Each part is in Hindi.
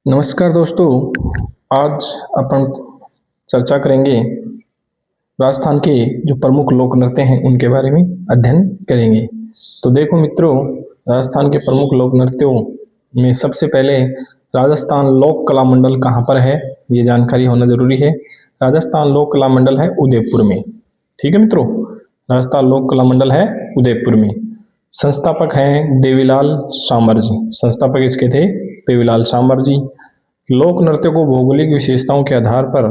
नमस्कार दोस्तों। आज अपन चर्चा करेंगे राजस्थान के जो प्रमुख लोक नृत्य हैं उनके बारे में अध्ययन करेंगे। तो देखो मित्रों, राजस्थान के प्रमुख लोक नृत्यों में सबसे पहले राजस्थान लोक कला मंडल कहाँ पर है, ये जानकारी होना जरूरी है। राजस्थान लोक कला मंडल है उदयपुर में। ठीक है मित्रों, राजस्थान लोक कला मंडल है उदयपुर में। संस्थापक हैं देवीलाल सामर जी। संस्थापक इसके थे देवीलाल सामर जी। लोक नृत्य को भौगोलिक विशेषताओं के आधार पर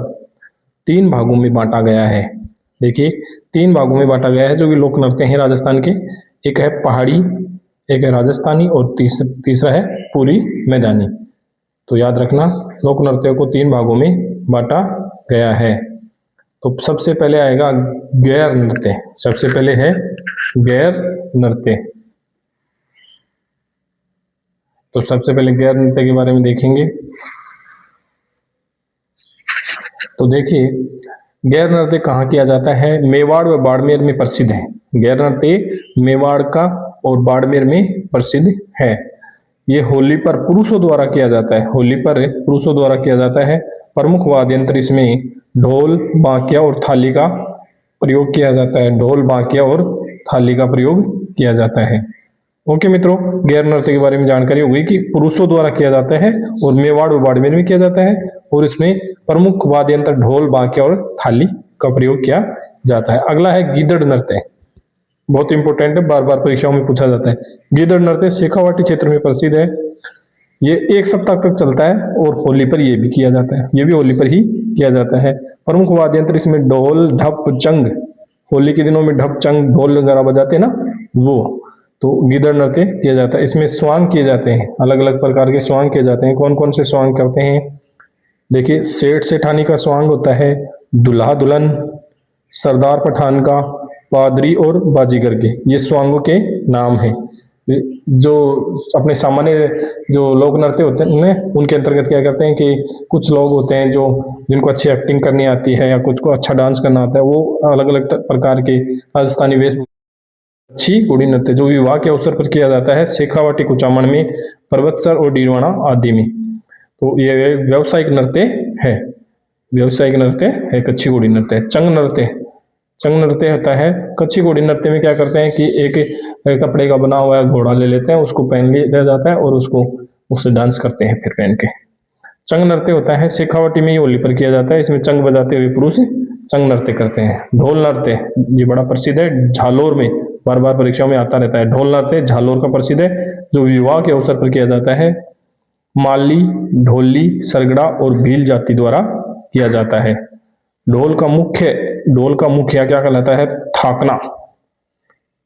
3 भागों में बांटा गया है। देखिए, 3 भागों में बांटा गया है जो कि लोक नृत्य हैं राजस्थान के। एक है पहाड़ी, एक है राजस्थानी और तीसरा है पूरी मैदानी। तो याद रखना, लोक नृत्य को 3 भागों में बांटा गया है। तो सबसे पहले आएगा गैर नृत्य। सबसे पहले है गैर नृत्य। तो सबसे पहले गैर नृत्य के बारे में देखेंगे। तो देखिए, गैर नृत्य कहाँ किया जाता है? मेवाड़ व बाड़मेर में प्रसिद्ध है। गैर नृत्य मेवाड़ का और बाड़मेर में प्रसिद्ध है। ये होली पर पुरुषों द्वारा किया जाता है। होली पर पुरुषों द्वारा किया जाता है। प्रमुख वाद्य यंत्र इसमें ढोल, बांकिया और थाली का प्रयोग किया जाता है। ढोल, बांकिया और थाली का प्रयोग किया जाता है। ओके मित्रों, गैर नृत्य के बारे में जानकारी हो गई कि पुरुषों द्वारा किया जाता है और मेवाड़ व बाड़मेर में किया जाता है और इसमें प्रमुख वाद्य यंत्र ढोल, बांकिया और थाली का प्रयोग किया जाता है। अगला है गीदड़ नृत्य। बहुत इंपॉर्टेंट है, बार बार परीक्षाओं में पूछा जाता है। गीदड़ नृत्य शेखावाटी क्षेत्र में प्रसिद्ध है। ये 1 सप्ताह तक चलता है और होली पर ये भी किया जाता है। ये भी होली पर ही किया जाता है। प्रमुख वाद्य यंत्र इसमें ढोल, ढप, चंग। होली के दिनों में ढप, चंग, ढोल वगैरह बजाते हैं ना, वो। तो गीदड़ नृत्य किया जाता है। इसमें स्वांग किए जाते हैं, अलग अलग प्रकार के स्वांग किए जाते हैं। कौन कौन से स्वांग करते हैं? देखिए, सेठ सेठानी का स्वांग होता है, दुल्हा दुल्हन, सरदार पठान का, पादरी और बाजीगर के, ये स्वांगों के नाम हैं। जो अपने सामान्य जो लोक नृत्य होते हैं उनके अंतर्गत क्या करते हैं कि कुछ लोग होते हैं जो जिनको अच्छी एक्टिंग करनी आती है या कुछ को अच्छा डांस करना आता है, वो अलग अलग प्रकार के राजस्थानी वेश अच्छी घोड़ी नृत्य जो विवाह के अवसर पर किया जाता है, शेखावाटी, कुचामन में, पर्वतसर और डीरवाना आदि में। तो ये व्यावसायिक नृत्य है। व्यावसायिक नृत्य है कच्छी घोड़ी नृत्य। चंग नृत्य। चंग नृत्य होता है कच्छी घोड़ी नृत्य में क्या करते हैं कि एक कपड़े का बना हुआ घोड़ा ले लेते हैं, उसको पहन लिया जाता है और उससे डांस करते हैं फिर पहन के। चंग नृत्य होता है शेखावाटी में ही होली पर किया जाता है। इसमें चंग बजाते हुए पुरुष चंग नृत्य करते हैं। ढोल नृत्य ये बड़ा प्रसिद्ध है, झालोर में बार बार परीक्षाओं में आता रहता है। ढोल नृत्य झालोर का प्रसिद्ध है, जो विवाह के अवसर पर किया जाता है। माली, ढोली, सरगड़ा और भील जाति द्वारा किया जाता है। ढोल का मुखिया क्या कहलाता है? थाकना।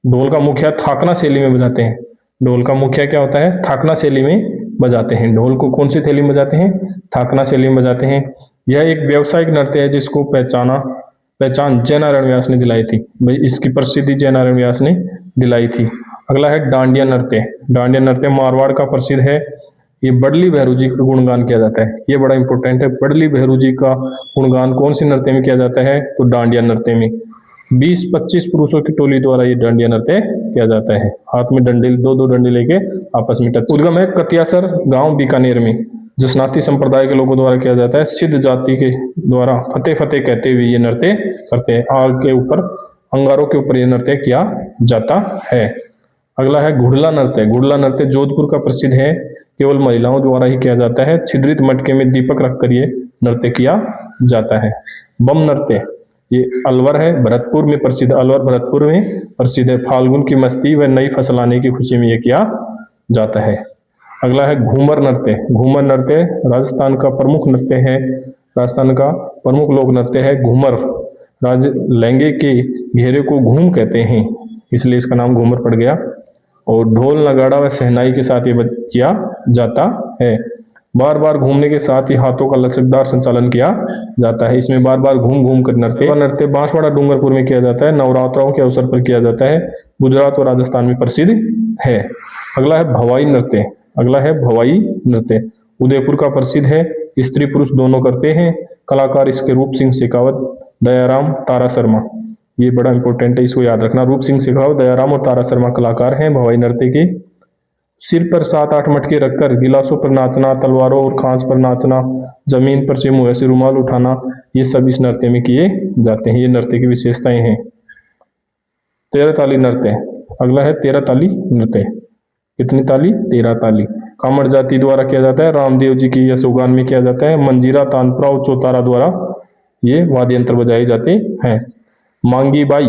ढोल का मुखिया थाकना शैली में बजाते हैं। ढोल का मुखिया क्या होता है? थाकना शैली में बजाते हैं। ढोल को कौन सी शैली में बजाते हैं? थाकना शैली में बजाते हैं। यह एक व्यावसायिक नृत्य है जिसको पहचान जयनारायण व्यास ने दिलाई थी। भाई, इसकी प्रसिद्धि जयनारायण व्यास ने दिलाई थी। अगला है डांडिया नृत्य। डांडिया नृत्य मारवाड़ का प्रसिद्ध है। ये बडली भैरू जी का गुणगान किया जाता है। ये बड़ा इंपॉर्टेंट है। बडली भैरू जी का गुणगान कौन सी नृत्य में किया जाता है? तो डांडिया नृत्य में। 20-25 पुरुषों की टोली द्वारा ये डांडिया नृत्य किया जाता है। हाथ में डंडे, दो डंडे लेके आपस में टच। उद्गम है कतियासर गांव बीकानेर में। जसनाती संप्रदाय के लोगों द्वारा किया जाता है। सिद्ध जाति के द्वारा फतेह फतेह कहते हुए ये नृत्य करते हैं। आग के ऊपर, अंगारों के ऊपर ये नृत्य किया जाता है। अगला है घुड़ला नृत्य। घुड़ला नृत्य जोधपुर का प्रसिद्ध है। केवल महिलाओं द्वारा ही किया जाता है। छिद्रित मटके में दीपक रखकर ये नृत्य किया जाता है। बम नृत्य ये अलवर है, भरतपुर में प्रसिद्ध। अलवर भरतपुर में प्रसिद्ध है। फाल्गुन की मस्ती व नई फसल आने की खुशी में यह किया जाता है। अगला है घूमर नृत्य। घूमर नृत्य राजस्थान का प्रमुख नृत्य है। राजस्थान का प्रमुख लोक नृत्य है घूमर। लहंगे के घेरे को घूम कहते हैं, इसलिए इसका नाम घूमर पड़ गया। और ढोल, नगाड़ा व शहनाई के साथ ये किया जाता है। बार बार घूमने के साथ ही हाथों का लचकदार संचालन किया जाता है। इसमें बार बार घूम घूम कर नृत्य बांसवाड़ा डूंगरपुर में किया जाता है। नवरात्रों के अवसर पर किया जाता है। गुजरात और राजस्थान में प्रसिद्ध है। अगला है भवाई नृत्य। अगला है भवाई नृत्य। उदयपुर का प्रसिद्ध है। स्त्री पुरुष दोनों करते हैं। कलाकार इसके रूप सिंह शेखावत, दयाराम, तारा शर्मा। ये बड़ा इंपॉर्टेंट है, इसको याद रखना। रूप सिंह शेखावत, दयाराम और तारा शर्मा कलाकार हैं भवाई नृत्य के। सिर पर 7-8 मटके रखकर गिलासों पर नाचना, तलवारों और खांच पर नाचना, जमीन पर से मुंह से रुमाल उठाना, ये सब इस नृत्य में किए जाते हैं। ये नृत्य की विशेषताएं हैं। 13 ताली नृत्य, अगला है 13 ताली नृत्य। कितनी ताली? 13 ताली। कामड़ जाति द्वारा किया जाता है। रामदेव जी की यशोगान में किया जाता है। मंजीरा, तानपुरा और चौतारा द्वारा ये वाद्य यंत्र बजाए जाते हैं। मांगी बाई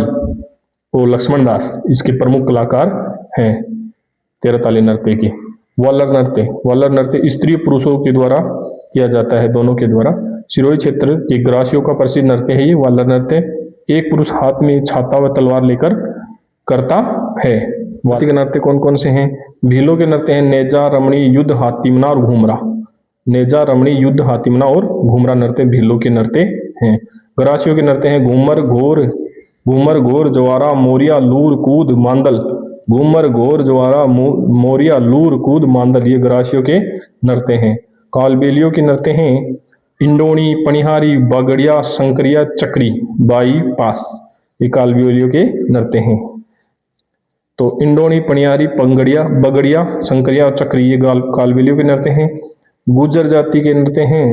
और लक्ष्मण दास इसके प्रमुख कलाकार हैं 13 ताली नृत्य की। वालर नृत्य, वालर नृत्य स्त्री पुरुषों के द्वारा किया जाता है, दोनों के द्वारा। सिरोही क्षेत्र के ग्रासियों का प्रसिद्ध नृत्य है ये वालर नृत्य। एक पुरुष हाथ में छाता व तलवार लेकर करता है। वाद्य के नृत्य कौन कौन से हैं? भीलों के नृत्य हैं नेजा, रमणी, युद्ध, हातिमना और घूमरा। नेजा, रमणी, युद्ध, हातिमना और घूमरा नृत्य भीलों के नृत्य हैं। ग्रासियों के नृत्य हैं घूमर, घोर, ज्वारा, मोरिया, लूर, कूद, मांदल। घूमर, घोर, ज्वारा, मोरिया, लूर, कूद, मांदल ये ग्रासियों के नृत्य हैं। कालबेलियों के नृत्य हैं इंडोणी, पनिहारी, बगड़िया, शंकरिया, चक्री, बाई पास। ये कालबेलियों के नृत्य हैं। तो इंडोणी, पनिहारी, पंगड़िया, बगड़िया, शंकरिया और चक्री ये कालबेलियों के नृत्य हैं। गुर्जर जाति के नृत्य हैं,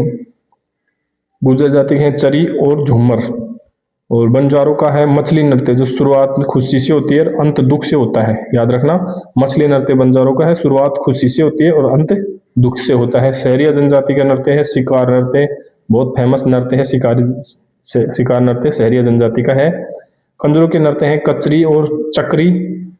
गुर्जर जाति के हैं चरी और झूमर। और बंजारों का है मछली नृत्य, जो शुरुआत में खुशी से होती है और अंत दुख से होता है। याद रखना, मछली नृत्य बंजारों का है, शुरुआत खुशी से होती है और अंत दुख से होता है। सहरिया जनजाति का नृत्य है शिकार नृत्य, बहुत फेमस नृत्य है शिकार नृत्य सहरिया जनजाति का है। कंजरों के नृत्य हैं कचरी और चक्री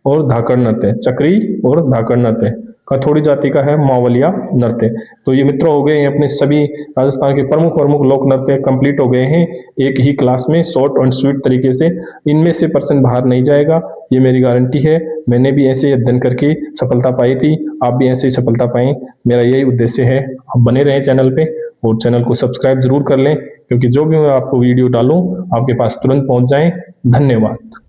और धाकड़ नृत्य, चक्री और धाकड़ नृत्य। कथोड़ी जाति का है मावलिया नृत्य। तो ये मित्रों हो गए हैं अपने सभी राजस्थान के प्रमुख लोक नृत्य कंप्लीट हो गए हैं एक ही क्लास में, शॉर्ट एंड स्वीट तरीके से। इनमें से % बाहर नहीं जाएगा, ये मेरी गारंटी है। मैंने भी ऐसे अध्ययन करके सफलता पाई थी, आप भी ऐसे ही सफलता पाएं, मेरा यही उद्देश्य है। आप बने रहें चैनल पे और चैनल को सब्सक्राइब जरूर कर लें, क्योंकि जो भी मैं आपको वीडियो डालूं आपके पास तुरंत पहुंच जाए। धन्यवाद।